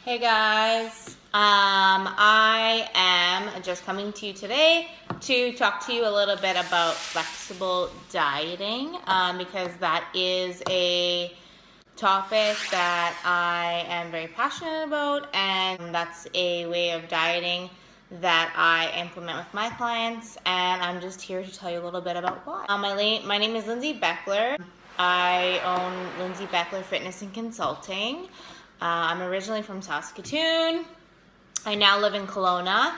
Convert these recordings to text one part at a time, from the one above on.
Hey guys, I am just coming to you today to talk to you a little bit about flexible dieting because that is a topic that I am very passionate about, and that's a way of dieting that I implement with my clients, and I'm just here to tell you a little bit about why. My name is Lindsay Beckler. I own Lindsay Beckler Fitness and Consulting. I'm originally from Saskatoon. I now live in Kelowna.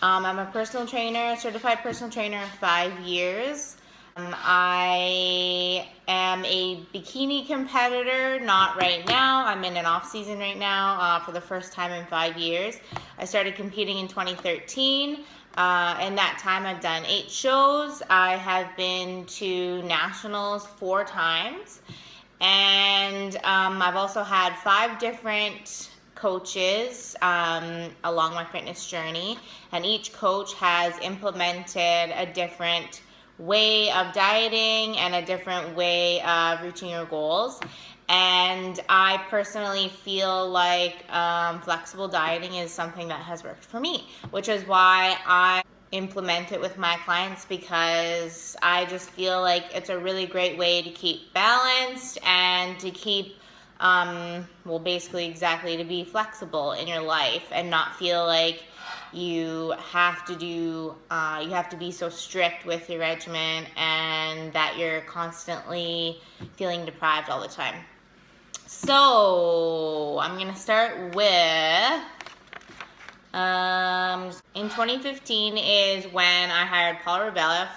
I'm a personal trainer, certified personal trainer of 5 years. I am a bikini competitor, not right now. I'm in an off season right now for the first time in 5 years. I started competing in 2013. In that time, I've done 8 shows. I have been to nationals 4 times. And I've also had 5 different coaches along my fitness journey, and each coach has implemented a different way of dieting and a different way of reaching your goals. And I personally feel like flexible dieting is something that has worked for me, which is why I implement it with my clients, because I just feel like it's a really great way to keep balanced and to keep basically exactly to be flexible in your life and not feel like you have to be so strict with your regimen and that you're constantly feeling deprived all the time. So I'm gonna start with in 2015 is when I hired Paul Ravella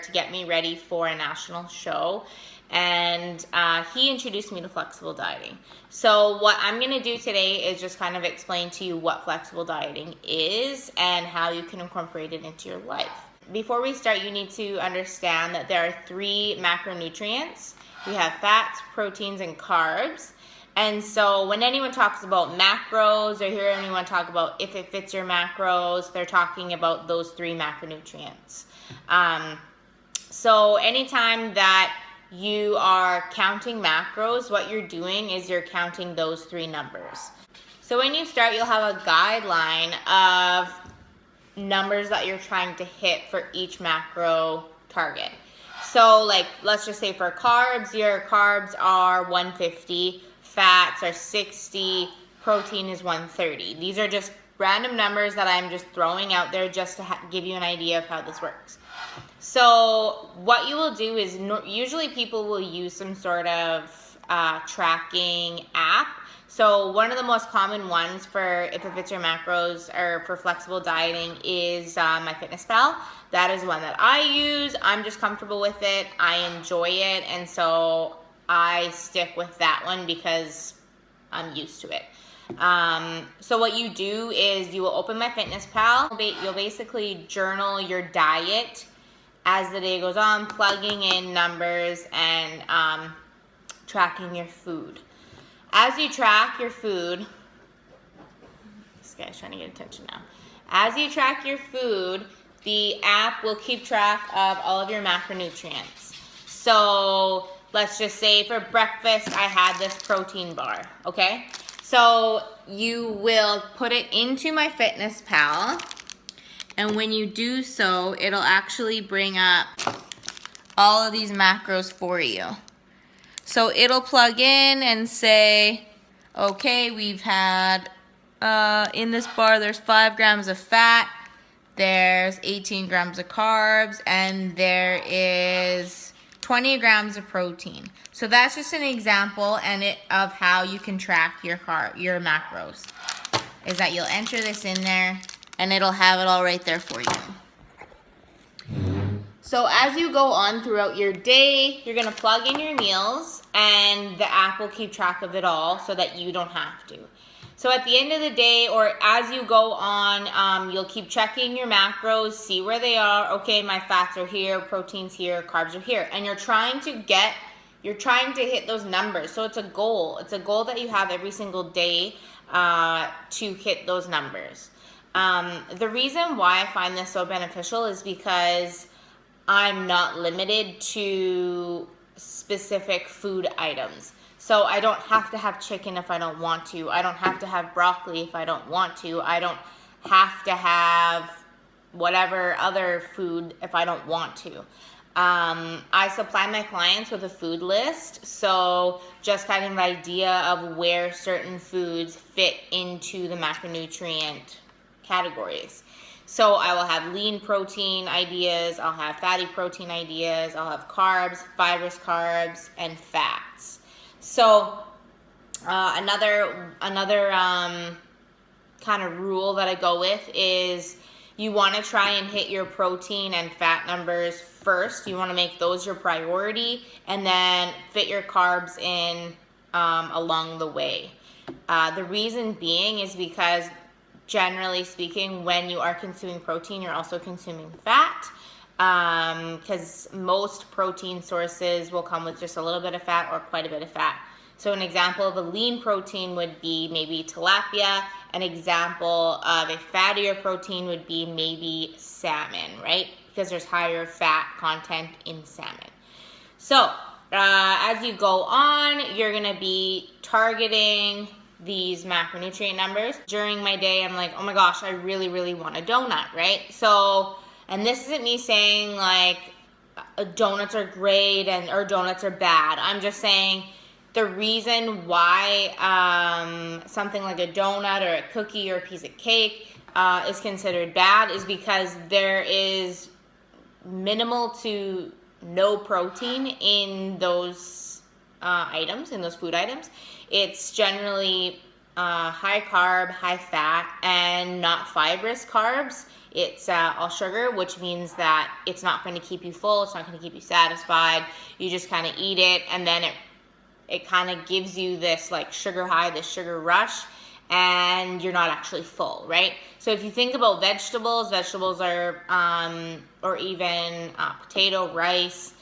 to get me ready for a national show, and he introduced me to flexible dieting. So what I'm going to do today is just kind of explain to you what flexible dieting is and how you can incorporate it into your life. Before we start, you need to understand that there are 3 macronutrients. We have fats, proteins, and carbs. And so when anyone talks about macros, or hear anyone talk about if it fits your macros, they're talking about those 3 macronutrients. So anytime that you are counting macros, what you're doing is you're counting those 3 numbers. So when you start, you'll have a guideline of numbers that you're trying to hit for each macro target. So like, let's just say for carbs, your carbs are 150. Fats are 60, protein is 130. These are just random numbers that I'm just throwing out there just to give you an idea of how this works. So what you will do is, usually people will use some sort of tracking app. So one of the most common ones for if it fits your macros or for flexible dieting is MyFitnessPal. That is one that I use. I'm just comfortable with it. I enjoy it, and so I stick with that one because I'm used to it. So what you do is you will open MyFitnessPal. You'll basically journal your diet as the day goes on, plugging in numbers and tracking your food. As you track your food, this guy's trying to get attention now. As you track your food, the app will keep track of all of your macronutrients. So let's just say for breakfast, I had this protein bar, okay? So you will put it into MyFitnessPal, and when you do so, it'll actually bring up all of these macros for you. So it'll plug in and say, okay, we've had, in this bar, there's 5 grams of fat, there's 18 grams of carbs, and there is 20 grams of protein. So that's just an example of how you can track your macros, is that you'll enter this in there and it'll have it all right there for you. So as you go on throughout your day, you're gonna plug in your meals and the app will keep track of it all so that you don't have to. So at the end of the day, or as you go on, you'll keep checking your macros, see where they are. Okay, my fats are here, protein's here, carbs are here. And you're trying to hit those numbers. So it's a goal. It's a goal that you have every single day to hit those numbers. The reason why I find this so beneficial is because I'm not limited to specific food items. So I don't have to have chicken if I don't want to. I don't have to have broccoli if I don't want to. I don't have to have whatever other food if I don't want to. I supply my clients with a food list, so just kind of an idea of where certain foods fit into the macronutrient categories. So I will have lean protein ideas, I'll have fatty protein ideas, I'll have carbs, fibrous carbs, and fats. So another kind of rule that I go with is you want to try and hit your protein and fat numbers first. You want to make those your priority, and then fit your carbs in along the way. The reason being is because, generally speaking, when you are consuming protein, you're also consuming fat, because most protein sources will come with just a little bit of fat or quite a bit of fat. So an example of a lean protein would be maybe tilapia. An example of a fattier protein would be maybe salmon, right? Because there's higher fat content in salmon. So as you go on, you're gonna be targeting these macronutrient numbers. During my day, I'm like, oh my gosh, I really, really want a donut, right? So, and this isn't me saying like donuts are great or donuts are bad. I'm just saying the reason why something like a donut or a cookie or a piece of cake is considered bad is because there is minimal to no protein in those items, in those food items. It's generally high carb, high fat, and not fibrous carbs. It's all sugar, which means that it's not going to keep you full, it's not going to keep you satisfied. You just kind of eat it, and then it kind of gives you this like sugar high, this sugar rush, and you're not actually full, right? So if you think about vegetables are, or even potato, rice,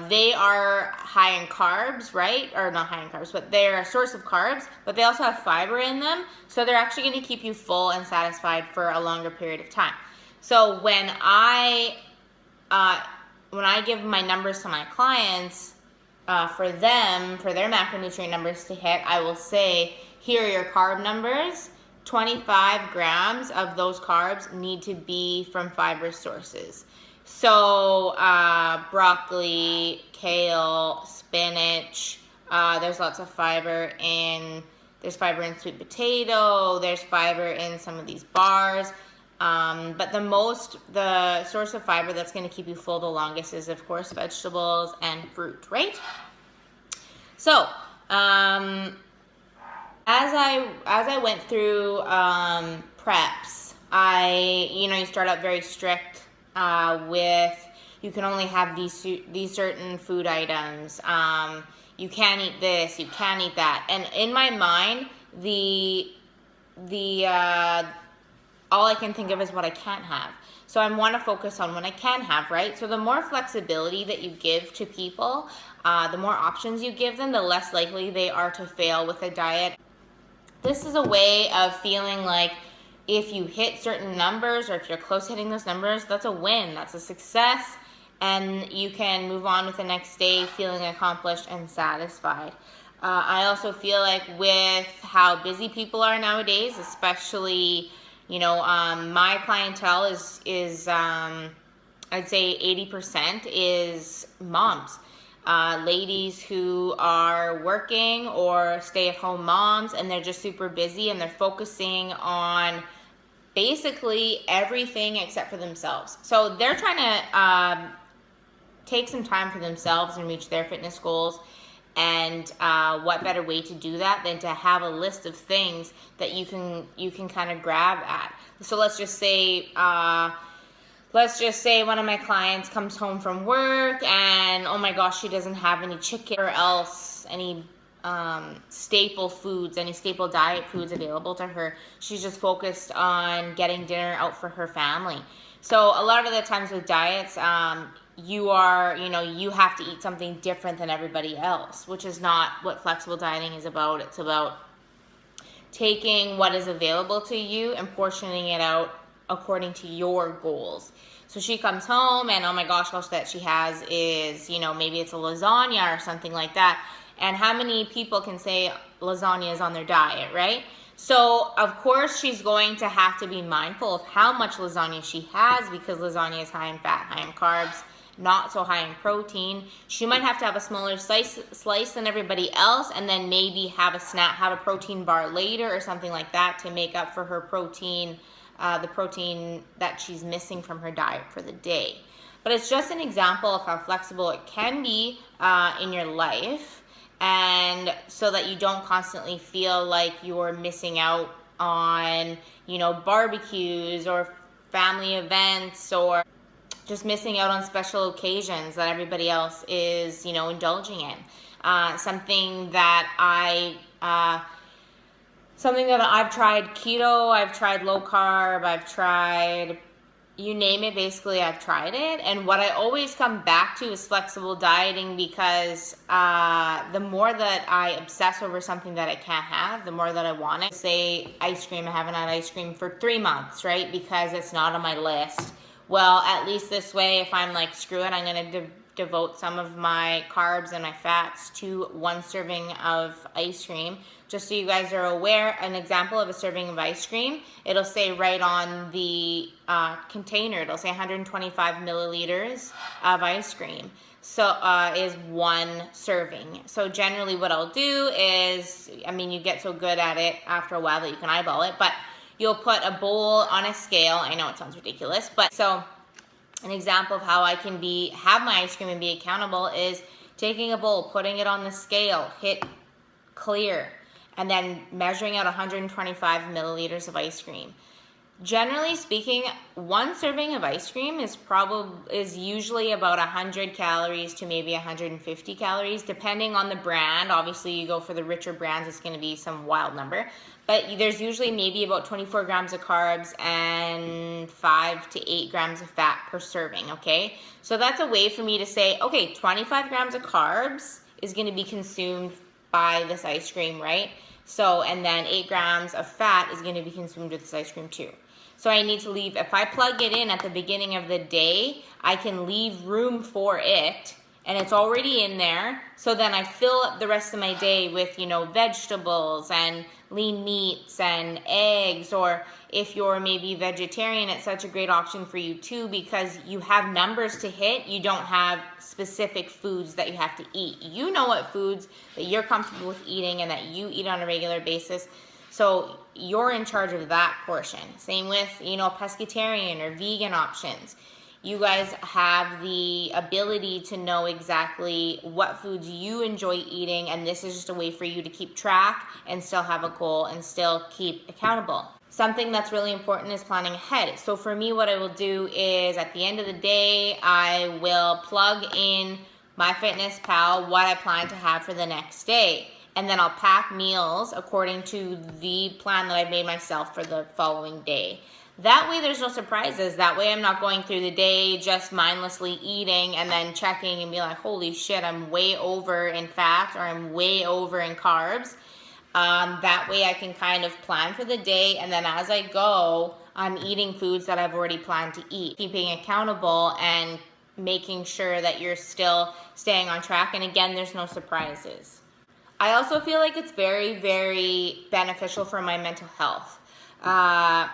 they are high in carbs, right? Or not high in carbs, but they're a source of carbs, but they also have fiber in them. So they're actually going to keep you full and satisfied for a longer period of time. So when I give my numbers to my clients, for their macronutrient numbers to hit, I will say, here are your carb numbers. 25 grams of those carbs need to be from fibrous sources. So broccoli, kale, spinach, there's lots of fiber there's fiber in sweet potato, there's fiber in some of these bars. But the source of fiber that's going to keep you full the longest is, of course, vegetables and fruit, right? So, as I went through preps, you start out very strict with you can only have these certain food items. You can't eat this, you can't eat that, and in my mind, all I can think of is what I can't have. So I want to focus on what I can have, right? So the more flexibility that you give to people, the more options you give them, the less likely they are to fail with a diet. This is a way of feeling like if you hit certain numbers or if you're close to hitting those numbers, that's a win, that's a success, and you can move on with the next day feeling accomplished and satisfied. I also feel like with how busy people are nowadays, especially my clientele is I'd say 80% is moms, ladies who are working or stay-at-home moms, and they're just super busy and they're focusing on basically everything except for themselves. So they're trying to take some time for themselves and reach their fitness goals. And what better way to do that than to have a list of things that you can kind of grab at. So let's just say one of my clients comes home from work and oh my gosh, she doesn't have any chicken or else any staple foods, any staple diet foods available to her. She's just focused on getting dinner out for her family. So a lot of the times with diets, you have to eat something different than everybody else, which is not what flexible dieting is about. It's about taking what is available to you and portioning it out according to your goals. So she comes home and oh my gosh, all that she has is, maybe it's a lasagna or something like that. And how many people can say lasagna is on their diet, right? So of course she's going to have to be mindful of how much lasagna she has, because lasagna is high in fat, high in carbs, not so high in protein. She might have to have a smaller slice than everybody else, and then maybe have a protein bar later or something like that to make up for her protein, the protein that she's missing from her diet for the day. But it's just an example of how flexible it can be in your life, and so that you don't constantly feel like you're missing out on, barbecues or family events, or just missing out on special occasions that everybody else is, indulging in. Something that I've tried keto, I've tried low carb, I've tried, you name it, basically I've tried it. And what I always come back to is flexible dieting, because the more that I obsess over something that I can't have, the more that I want it. Say ice cream, I haven't had ice cream for 3 months, right? Because it's not on my list. Well, at least this way, if I'm like, screw it, I'm going to devote some of my carbs and my fats to 1 serving of ice cream. Just so you guys are aware, an example of a serving of ice cream, it'll say right on the container, it'll say 125 milliliters of ice cream. So is 1 serving. So generally what I'll do is, you get so good at it after a while that you can eyeball it, but you'll put a bowl on a scale. I know it sounds ridiculous, but so an example of how I can have my ice cream and be accountable is taking a bowl, putting it on the scale, hit clear, and then measuring out 125 milliliters of ice cream. Generally speaking, 1 serving of ice cream is usually about 100 calories to maybe 150 calories, depending on the brand. Obviously, you go for the richer brands, it's going to be some wild number. But there's usually maybe about 24 grams of carbs and 5 to 8 grams of fat per serving, okay? So that's a way for me to say, okay, 25 grams of carbs is going to be consumed by this ice cream, right? So, and then 8 grams of fat is going to be consumed with this ice cream too. So I need to leave, if I plug it in at the beginning of the day, I can leave room for it, and it's already in there. So then I fill up the rest of my day with, vegetables and lean meats and eggs. Or if you're maybe vegetarian, it's such a great option for you too, because you have numbers to hit. You don't have specific foods that you have to eat. You know what foods that you're comfortable with eating and that you eat on a regular basis. So you're in charge of that portion. Same with, pescatarian or vegan options. You guys have the ability to know exactly what foods you enjoy eating, and this is just a way for you to keep track and still have a goal and still keep accountable. Something that's really important is planning ahead. So for me, what I will do is at the end of the day, I will plug in MyFitnessPal what I plan to have for the next day. And then I'll pack meals according to the plan that I've made myself for the following day. That way there's no surprises. That way I'm not going through the day just mindlessly eating and then checking and be like, holy shit, I'm way over in fat or I'm way over in carbs. That way I can kind of plan for the day, and then as I go, I'm eating foods that I've already planned to eat. Keeping accountable and making sure that you're still staying on track. And again, there's no surprises. I also feel like it's very, very beneficial for my mental health. I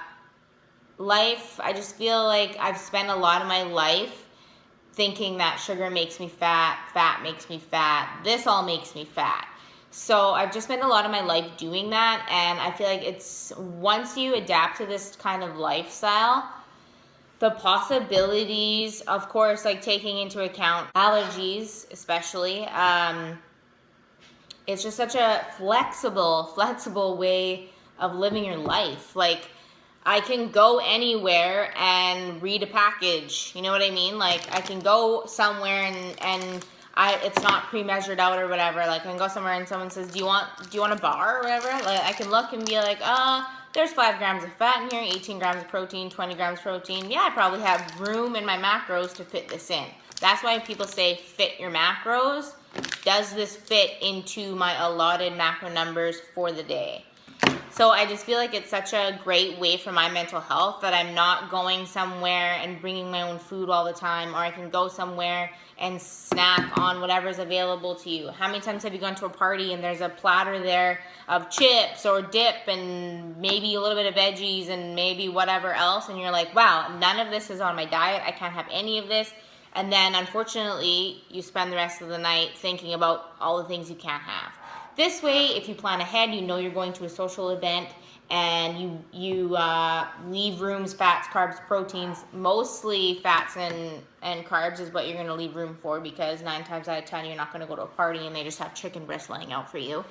just feel like I've spent a lot of my life thinking that sugar makes me fat, fat makes me fat, this all makes me fat. So I've just spent a lot of my life doing that, and I feel like once you adapt to this kind of lifestyle, the possibilities, of course, like taking into account allergies especially, it's just such a flexible way of living your life. Like, I can go anywhere and read a package, you know what I mean? Like, I can go somewhere and it's not pre-measured out or whatever. Like, I can go somewhere and someone says, do you want a bar or whatever? Like, I can look and be like, there's 5 grams of fat in here, 18 grams of protein, 20 grams of protein. Yeah, I probably have room in my macros to fit this in. That's why people say fit your macros. Does this fit into my allotted macro numbers for the day? So I just feel like it's such a great way for my mental health that I'm not going somewhere and bringing my own food all the time, or I can go somewhere and snack on whatever's available to you. How many times have you gone to a party and there's a platter there of chips or dip and maybe a little bit of veggies and maybe whatever else, and you're like, wow, none of this is on my diet, I can't have any of this. And then unfortunately you spend the rest of the night thinking about all the things you can't have. This way, if you plan ahead, you know you're going to a social event, and you leave rooms, fats, carbs, proteins. Mostly fats and carbs is what you're going to leave room for, because 9 times out of 10 you're not going to go to a party and they just have chicken breast laying out for you.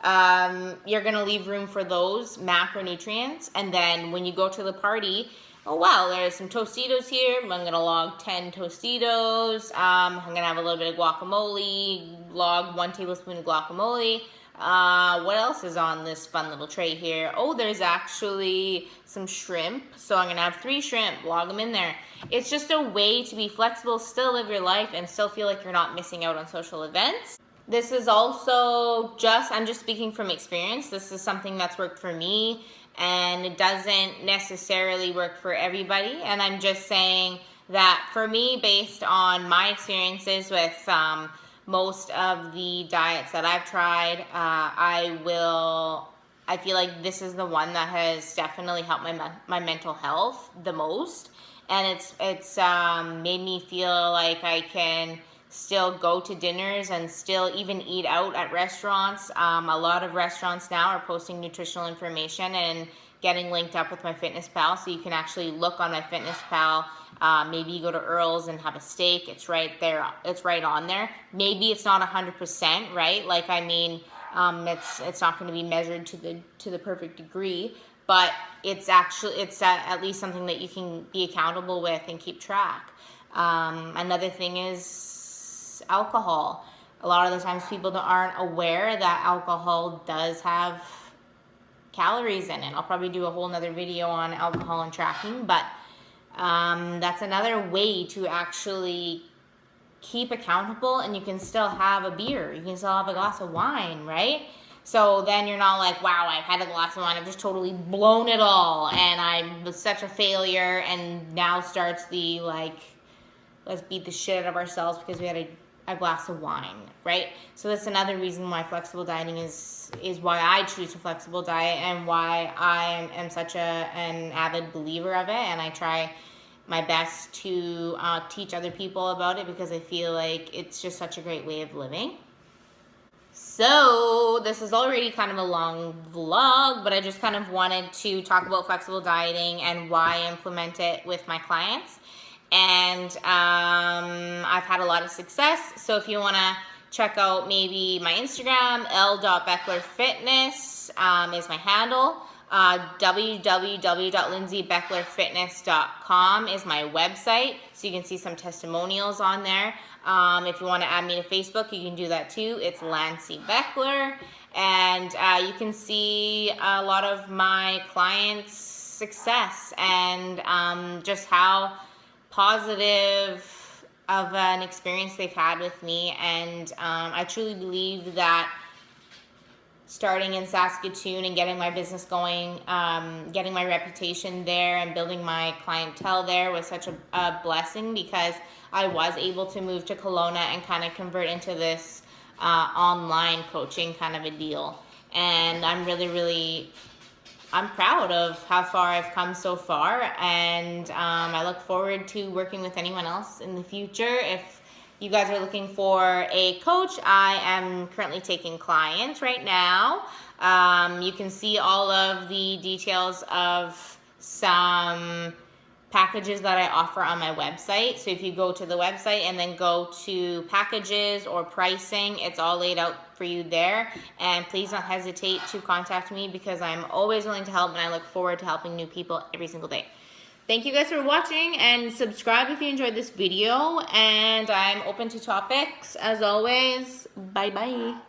You're going to leave room for those macronutrients, and then when you go to the party, oh wow, there's some Tostitos here, I'm going to log 10 Tostitos, I'm going to have a little bit of guacamole, log 1 tablespoon of guacamole. What else is on this fun little tray here? Oh, there's actually some shrimp, so I'm going to have 3 shrimp, log them in there. It's just a way to be flexible, still live your life, and still feel like you're not missing out on social events. This is also I'm just speaking from experience. This is something that's worked for me, and it doesn't necessarily work for everybody. And I'm just saying that for me, based on my experiences with most of the diets that I've tried, I feel like this is the one that has definitely helped my mental health the most. And it's made me feel like I can still go to dinners and still even eat out at restaurants. A lot of restaurants now are posting nutritional information and getting linked up with MyFitnessPal, so you can actually look on MyFitnessPal. Maybe you go to Earl's and have a steak. It's right there. It's right on there. Maybe it's not 100%, right? Like, I mean, it's not going to be measured to the perfect degree, but it's at least something that you can be accountable with and keep track. Another thing is alcohol. A lot of the times people aren't aware that alcohol does have calories in it. I'll probably do a whole nother video on alcohol and tracking, but that's another way to actually keep accountable, and you can still have a beer, you can still have a glass of wine, right? So then you're not like, wow, I've had a glass of wine, I've just totally blown it all and I was such a failure, and now starts the like, let's beat the shit out of ourselves because we had a glass of wine, right? So that's another reason why flexible dieting is why I choose a flexible diet, and why I am such an avid believer of it, and I try my best to teach other people about it, because I feel like it's just such a great way of living. So this is already kind of a long vlog, but I just kind of wanted to talk about flexible dieting and why I implement it with my clients. And I've had a lot of success. So if you want to check out maybe my Instagram, l.becklerfitness is my handle. www.lindsaybecklerfitness.com is my website, so you can see some testimonials on there. If you want to add me to Facebook, you can do that too. It's Lancy Beckler, and you can see a lot of my clients' success and just how positive of an experience they've had with me. And I truly believe that starting in Saskatoon and getting my business going, getting my reputation there and building my clientele there was such a blessing, because I was able to move to Kelowna and kind of convert into this online coaching kind of a deal. And I'm I'm proud of how far I've come so far, and I look forward to working with anyone else in the future. If you guys are looking for a coach, I am currently taking clients right now. You can see all of the details of some packages that I offer on my website. So if you go to the website and then go to packages or pricing, it's all laid out for you there. And please don't hesitate to contact me, because I'm always willing to help, and I look forward to helping new people every single day. Thank you guys for watching, and subscribe if you enjoyed this video, and I'm open to topics as always. Bye bye.